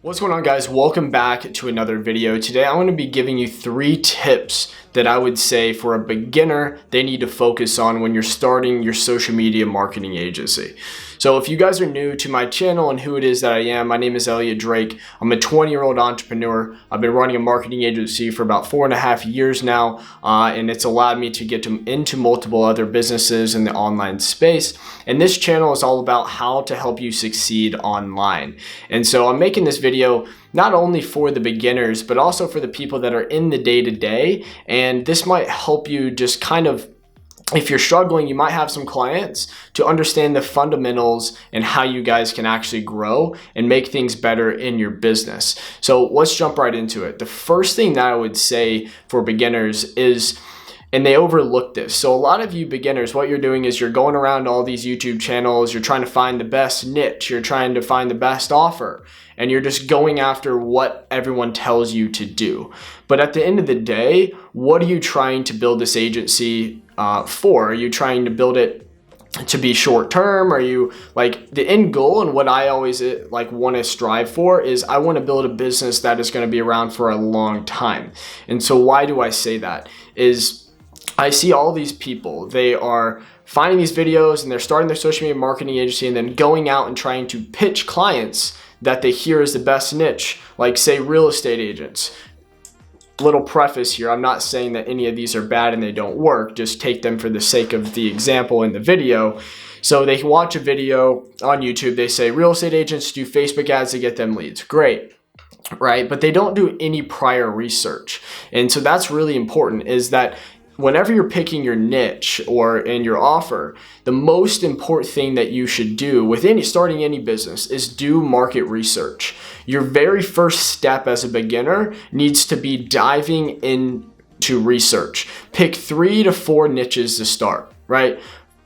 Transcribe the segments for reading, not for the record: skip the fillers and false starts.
What's going on, guys? Welcome back to another video. Today I'm going to be giving you 3 tips that I would say for a beginner they need to focus on when you're starting your social media marketing agency. So if you guys are new to my channel and who it is that I am, my name is Elliot Drake. I'm a 20-year-old entrepreneur. I've been running a marketing agency for about 4.5 years now, and it's allowed me to get into multiple other businesses in the online space. And this channel is all about how to help you succeed online. And so I'm making this video not only for the beginners, but also for the people that are in the day-to-day. And this might help you just kind of, if you're struggling, you might have some clients to understand the fundamentals and how you guys can actually grow and make things better in your business. So let's jump right into it. The first thing that I would say for beginners is, and they overlook this. So a lot of you beginners, what you're doing is you're going around all these YouTube channels, you're trying to find the best niche, you're trying to find the best offer, and you're just going after what everyone tells you to do. But at the end of the day, what are you trying to build this agency for? Are you trying to build it to be short term? Are you like the end goal? And what I always want to strive for is I want to build a business that is going to be around for a long time. And so why do I say that? Is I see all these people, they are finding these videos and they're starting their social media marketing agency and then going out and trying to pitch clients that they hear is the best niche, like say real estate agents. Little preface here, I'm not saying that any of these are bad and they don't work, just take them for the sake of the example in the video. So they watch a video on YouTube, they say real estate agents do Facebook ads to get them leads. Great. Right? But they don't do any prior research. And so that's really important, is that whenever you're picking your niche or in your offer, the most important thing that you should do with starting any business is do market research. Your very first step as a beginner needs to be diving into research. Pick 3 to 4 niches to start, right?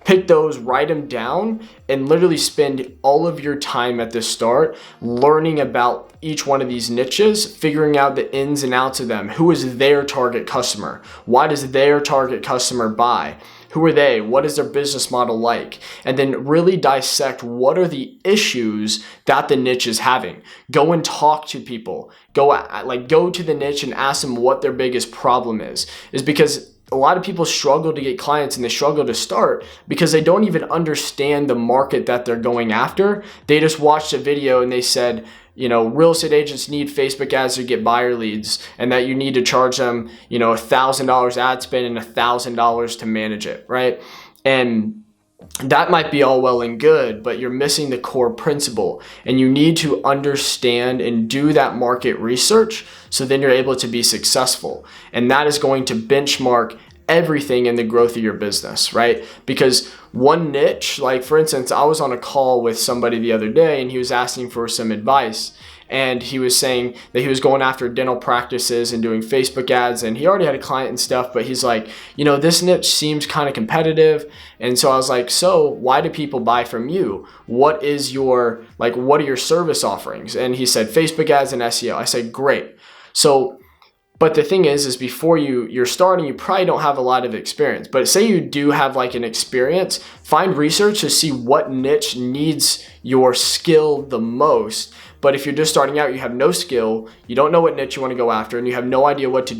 Pick those, write them down, and literally spend all of your time at the start learning about each one of these niches, figuring out the ins and outs of them. Who is their target customer? Why does their target customer buy? Who are they? What is their business model like? And then really dissect what are the issues that the niche is having. Go and talk to people. Go to the niche and ask them what their biggest problem is because a lot of people struggle to get clients and they struggle to start because they don't even understand the market that they're going after. They just watched a video and they said, real estate agents need Facebook ads to get buyer leads and that you need to charge them, $1,000 ad spend and $1,000 to manage it, right? And that might be all well and good, but you're missing the core principle, and you need to understand and do that market research so then you're able to be successful. And that is going to benchmark everything in the growth of your business, right? Because one niche, like for instance, I was on a call with somebody the other day and he was asking for some advice. And he was saying that he was going after dental practices and doing Facebook ads, and he already had a client and stuff, but he's like, this niche seems kind of competitive. And so I was like, so why do people buy from you? What are your service offerings? And he said, Facebook ads and SEO. I said, great. So, but the thing is before you're starting, you probably don't have a lot of experience. But say you do have an experience, find research to see what niche needs your skill the most. But if you're just starting out, you have no skill, you don't know what niche you want to go after, and you have no idea what to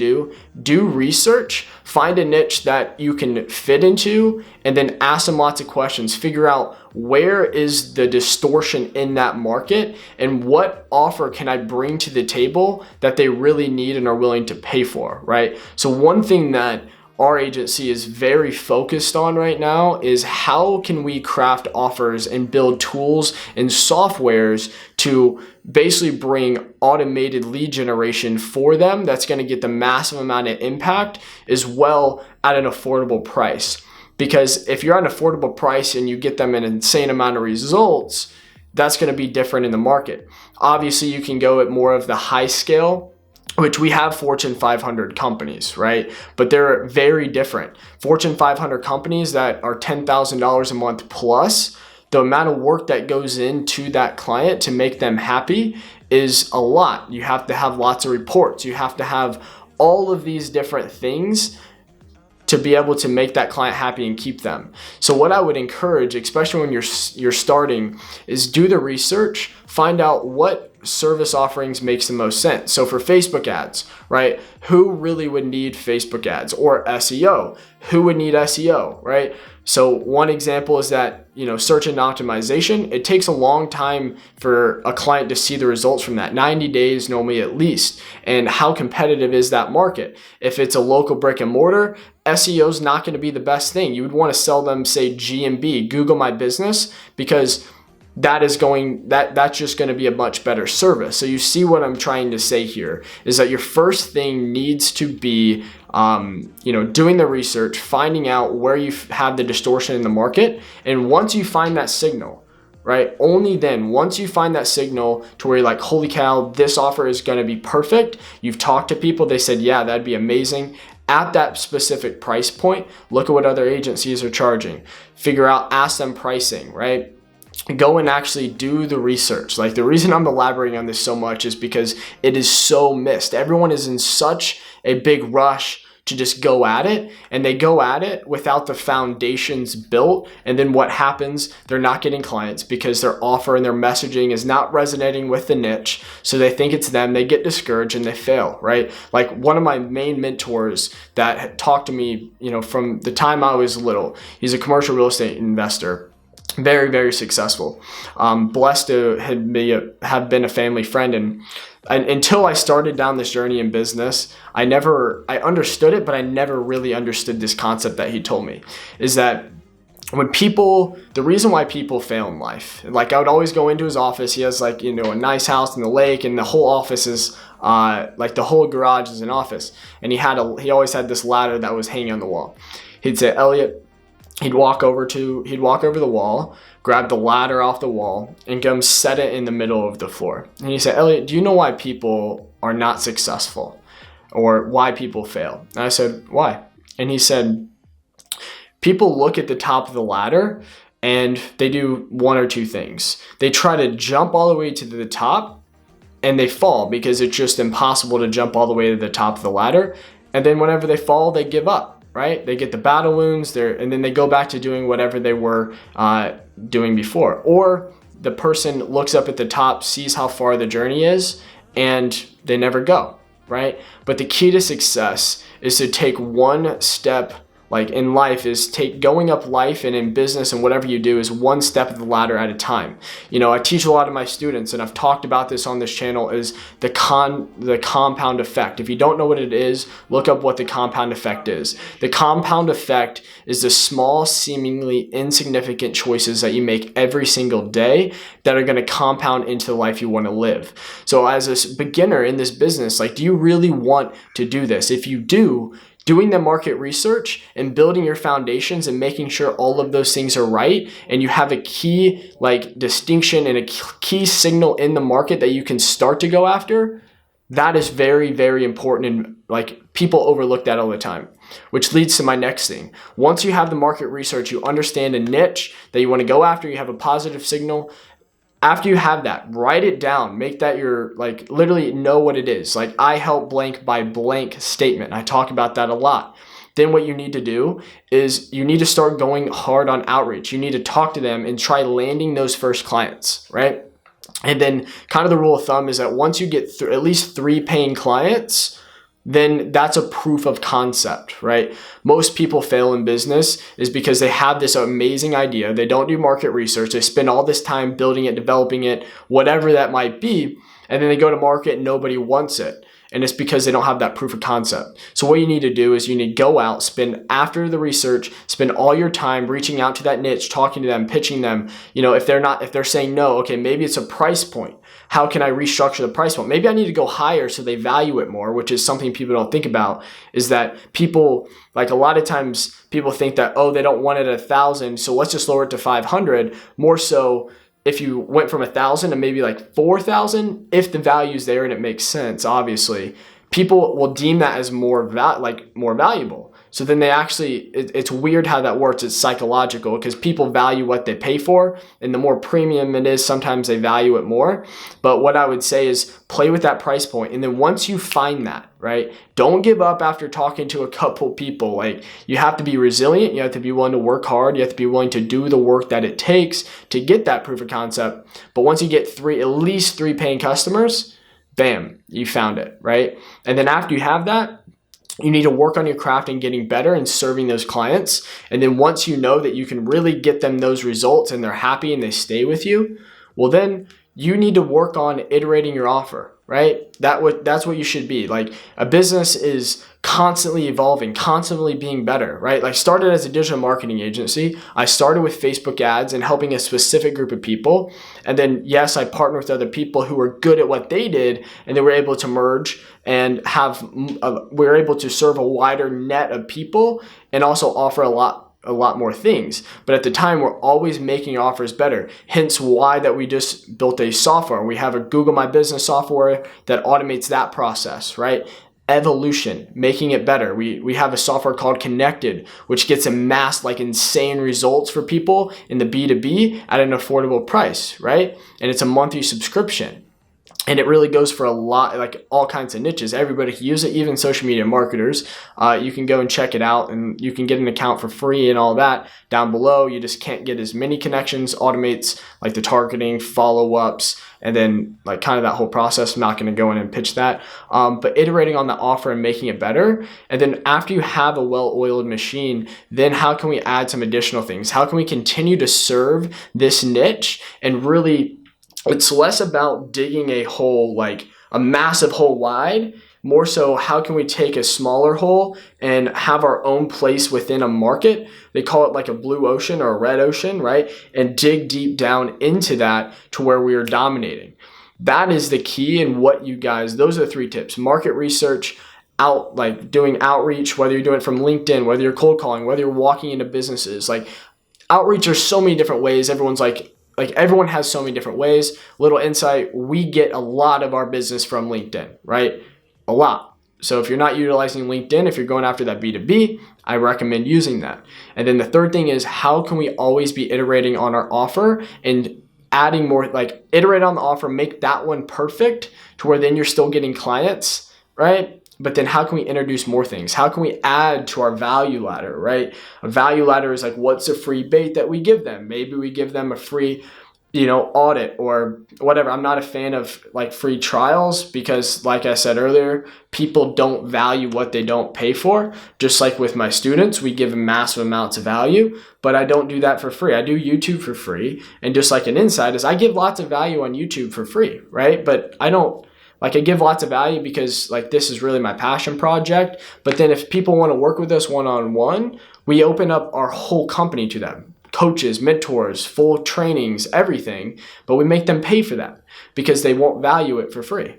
do research, find a niche that you can fit into, and then ask them lots of questions. Figure out where is the distortion in that market and what offer can I bring to the table that they really need and are willing to pay for, right? So one thing that our agency is very focused on right now is how can we craft offers and build tools and softwares to basically bring automated lead generation for them that's going to get the massive amount of impact as well at an affordable price. Because if you're at an affordable price and you get them an insane amount of results, that's going to be different in the market. Obviously, you can go at more of the high scale, which we have Fortune 500 companies, right? But they're very different. Fortune 500 companies that are $10,000 a month plus, the amount of work that goes into that client to make them happy is a lot. You have to have lots of reports. You have to have all of these different things to be able to make that client happy and keep them. So what I would encourage, especially when you're starting, is do the research, find out what service offerings makes the most sense. So for Facebook ads, right? Who really would need Facebook ads? Or SEO? Who would need SEO, right? So one example is that, search engine optimization, it takes a long time for a client to see the results from that, 90 days normally at least. And how competitive is that market? If it's a local brick and mortar, SEO is not going to be the best thing. You would want to sell them, say, GMB, Google My Business, because that's just going to be a much better service. So you see what I'm trying to say here is that your first thing needs to be, doing the research, finding out where you have the distortion in the market. And once you find that signal, right? Only then, once you find that signal to where you're like, holy cow, this offer is going to be perfect. You've talked to people. They said, yeah, that'd be amazing. At that specific price point, look at what other agencies are charging. Figure out, ask them pricing, right? Go and actually do the research. Like, the reason I'm elaborating on this so much is because it is so missed. Everyone is in such a big rush to just go at it, and they go at it without the foundations built. And then what happens? They're not getting clients because their offer and their messaging is not resonating with the niche. So they think it's them, they get discouraged and they fail, right? Like, one of my main mentors that had talked to me, from the time I was little, he's a commercial real estate investor. Very, very successful. Blessed to have been a family friend. And until I started down this journey in business, I understood it, but I never really understood this concept that he told me, is that the reason why people fail in life, like, I would always go into his office. He has a nice house in the lake, and the whole office is the whole garage is an office. And he always had this ladder that was hanging on the wall. He'd say, Elliot, he'd walk over the wall, grab the ladder off the wall, and come set it in the middle of the floor. And he said, Elliot, do you know why people are not successful, or why people fail? And I said, why? And he said, people look at the top of the ladder and they do one or two things. They try to jump all the way to the top and they fall because it's just impossible to jump all the way to the top of the ladder. And then whenever they fall, they give up. Right? They get the battle wounds there, and then they go back to doing whatever they were doing before. Or the person looks up at the top, sees how far the journey is, and they never go, right? But the key to success is to take one step, like in life, going up life, and in business and whatever you do is one step of the ladder at a time. I teach a lot of my students, and I've talked about this on this channel, is the compound effect. If you don't know what it is, look up what the compound effect is. The compound effect is the small, seemingly insignificant choices that you make every single day that are going to compound into the life you want to live. So as a beginner in this business, do you really want to do this? If you do, doing the market research and building your foundations and making sure all of those things are right, and you have a key distinction and a key signal in the market that you can start to go after, that is very, very important, and people overlook that all the time. Which leads to my next thing. Once you have the market research, you understand a niche that you want to go after, you have a positive signal. After you have that, write it down, make that your, literally know what it is. I help blank by blank statement. I talk about that a lot. Then what you need to do is you need to start going hard on outreach. You need to talk to them and try landing those first clients, right? And then kind of the rule of thumb is that once you get at least 3 paying clients, then that's a proof of concept, right? Most people fail in business is because they have this amazing idea. They don't do market research. They spend all this time building it, developing it, whatever that might be. And then they go to market and nobody wants it. And it's because they don't have that proof of concept. So what you need to do is you need to go out, after the research, spend all your time reaching out to that niche, talking to them, pitching them. If they're saying no, okay, maybe it's a price point. How can I restructure the price point? Maybe I need to go higher so they value it more, which is something people don't think about, is that people, a lot of times people think that, they don't want it at 1,000, so let's just lower it to 500. More so, if you went from 1,000 to maybe 4,000, if the value's there and it makes sense, obviously, people will deem that as more valuable. So then they actually, it's weird how that works. It's psychological because people value what they pay for, and the more premium it is, sometimes they value it more. But what I would say is play with that price point. And then once you find that, right, don't give up after talking to a couple people. Like, you have to be resilient. You have to be willing to work hard. You have to be willing to do the work that it takes to get that proof of concept. But once you get at least three paying customers, bam, you found it, right? And then after you have that, you need to work on your craft and getting better and serving those clients. And then once you know that you can really get them those results and they're happy and they stay with you, well, then you need to work on iterating your offer, right? That's what you should be. Like, a business is constantly evolving, constantly being better, right? Like, started as a digital marketing agency. I started with Facebook ads and helping a specific group of people. And then, yes, I partnered with other people who were good at what they did, and they were able to merge and we were able to serve a wider net of people and also offer a lot more things. But at the time, we're always making offers better. Hence why that we just built a software. We have a Google My Business software that automates that process, right? Evolution, making it better. We have a software called Kennected, which gets amassed like insane results for people in the B2B at an affordable price, right? And it's a monthly subscription. And it really goes for a lot, like all kinds of niches. Everybody can use it, even social media marketers. You can go and check it out, and you can get an account for free and all that down below. You just can't get as many connections. Automates like the targeting, follow-ups, and then like kind of that whole process. I'm not going to go in and pitch that. But iterating on the offer and making it better. And then after you have a well-oiled machine, then how can we add some additional things? How can we continue to serve this niche and really, it's less about digging a hole, like a massive hole wide, more so how can we take a smaller hole and have our own place within a market? They call it like a blue ocean or a red ocean, right? And dig deep down into that to where we are dominating. That is the key. And what you guys, those are the three tips: market research, like doing outreach, whether you're doing it from LinkedIn, whether you're cold calling, whether you're walking into businesses. Like, outreach, there's so many different ways. Everyone's like everyone has so many different ways. Little insight, we get a lot of our business from LinkedIn, right? A lot. So if you're not utilizing LinkedIn, if you're going after that B2B, I recommend using that. And then the third thing is, how can we always be iterating on our offer and adding more, like iterate on the offer, make that one perfect to where then you're still getting clients, right? But then how can we introduce more things? How can we add to our value ladder, right? A value ladder is like, what's a free bait that we give them? Maybe we give them a free, audit or whatever. I'm not a fan of like free trials because, like I said earlier, people don't value what they don't pay for. Just like with my students, we give them massive amounts of value, but I don't do that for free. I do YouTube for free. And just like an insight is, I give lots of value on YouTube for free, right? But I give lots of value because like this is really my passion project. But then if people want to work with us one-on-one, we open up our whole company to them. Coaches, mentors, full trainings, everything. But we make them pay for that because they won't value it for free.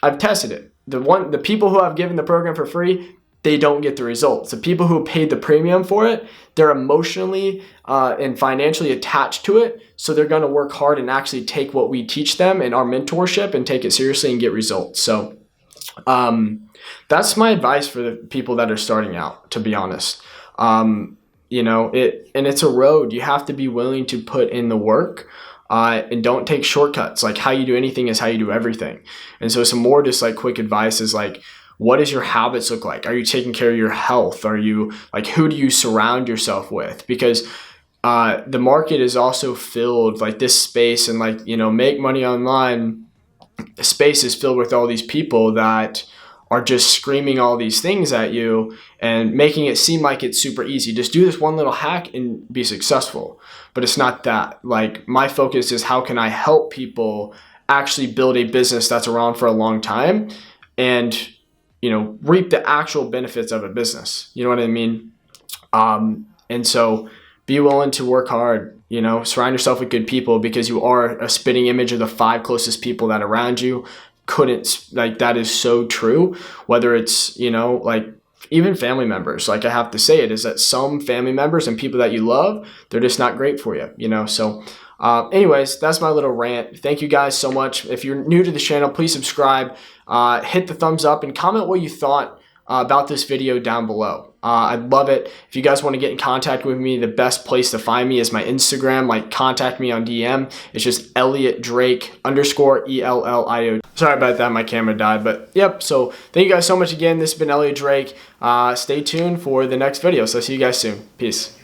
I've tested it. The people who I've given the program for free, they don't get the results. The people who paid the premium for it, they're emotionally and financially attached to it. So they're going to work hard and actually take what we teach them in our mentorship and take it seriously and get results. So that's my advice for the people that are starting out, to be honest. It's a road. You have to be willing to put in the work. And don't take shortcuts. Like, how you do anything is how you do everything. And so some more just like quick advice is like, what does your habits look like? Are you taking care of your health? Are you like, who do you surround yourself with? Because the market is also filled, like this space and like, make money online space is filled with all these people that are just screaming all these things at you and making it seem like it's super easy. Just do this one little hack and be successful. But it's not that. Like, my focus is how can I help people actually build a business that's around for a long time and, reap the actual benefits of a business. You know what I mean? And so be willing to work hard, surround yourself with good people because you are a spitting image of the 5 closest people that are around you. That is so true. Whether it's, even family members, like I have to say it, is that some family members and people that you love, they're just not great for you, So anyways, that's my little rant. Thank you guys so much. If you're new to the channel, please subscribe, hit the thumbs up and comment what you thought about this video down below. I'd love it. If you guys want to get in contact with me, the best place to find me is my Instagram. Like, contact me on DM. It's just Elliot Drake _ ELLIO. Sorry about that, my camera died, but yep. So thank you guys so much again. This has been Elliot Drake. Stay tuned for the next video. So see you guys soon. Peace.